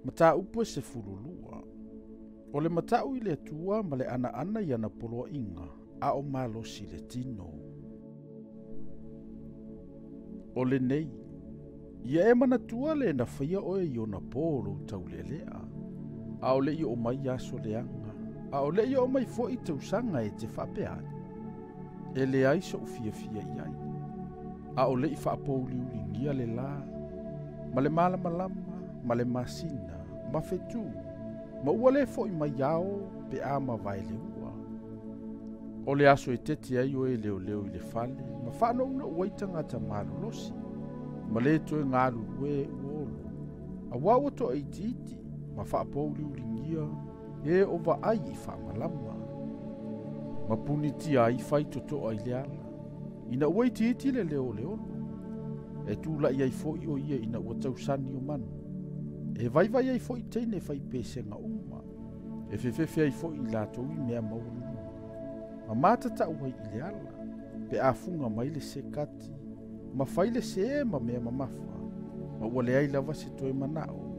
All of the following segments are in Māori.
Mata upu se fululua. O le matau I le atua ma le ana I ana poloa inga a o malosi le tino. O le nei, ia e manatua le na whaia oe I o na polo tau le lea. A o le I o mai aso leanga. A o le I o mai fo I tausanga e te whapeani. E le aiso o fia iai. A o le I whaapouli ulingia le la. Ma le malama, ma le masina, ma fetu. Ma ua le fo I mai ao pe a ma vai le ua. O le aso e tete ai o e leo I le fale. Ma whano una uaita ngata malolosi. Ma le toe ngā lulue uolo. A wawa to e iti. Ma whaapouli ulingia. E o va ai I whaamalama. Ma puniti ai whai toto ai le ala. Ina ua iti le leo leolo. E tūla iai fo I o ia ina ua tausani o manu. E vai ai fo I teine whai pesenga uma. E fefefe ai fo I lato I mea maululu. Ma matata ua I le ala. Pe a funga mai le se kati. Ma whai le se ma mea mamafa. Ma ua le ai lava se toe manao.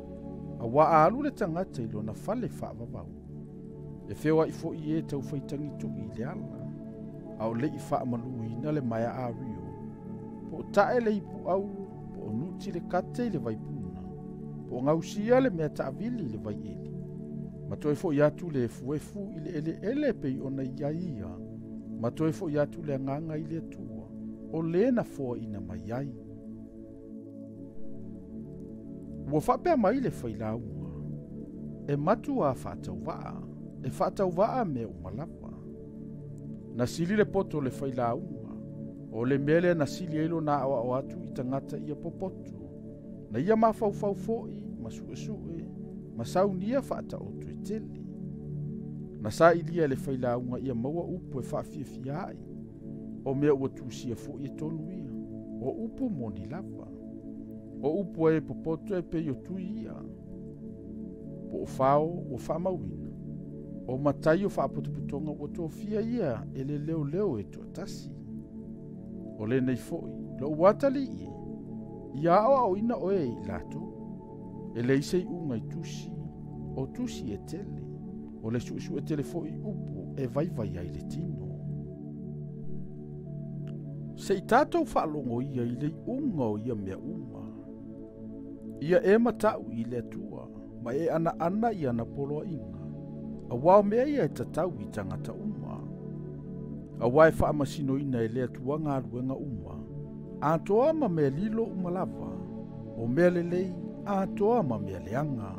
A wa alu le tangata ilo na fale whaavavau. E whewa I fo I e tau whaitangi to I le ala. A o le I whaamalu ina le maya a rio. Po tae le ipu au, po nuti le kate le vaipuna. Po ngausia le mea taavili le vai eli. Ma toe fo I atu le fuefu I le ele pe I ona iaia. Ma toe fo I atu le nganga I le atua. O le na fo ina mai ai. Ua whapea mai le whailaunga. E matu a whātauvaa. E whātauvaa me umalawa. Na sili le poto le whailaunga. O le mele na sili elo na awa o atu I tangata ia popoto. Na ia mawhauwhau foi, masue, masaunia whaata o tue tele. Na sa ilia le whailaunga ia maua upu e whaafia ai. O mea ua tūsia foi e tonu ia. O upu moni lava. O upu e popoto e pe o tui ia. Po o whao o whaamauina. O matai o whaapotoputonga o tōwhia ia e le leo e tuatasi. O le nei foi, lo watali ie. Ia o ina oe I lato. E le isei unga I tusi, o tusi e tele. O le su e tele foi upu e vai ai le tino. Se I tātou whaalongo ia I le unga o ia mea uma. Ia e matau I le atua, ma e ana I ana poloa inga. A wao mea ia e tatau I tangata uma. A wai whaamasino ina e le atua ngā ruenga uma. A toa ma mea lilo uma lava. O mea lelei, a toa ma mea leanga.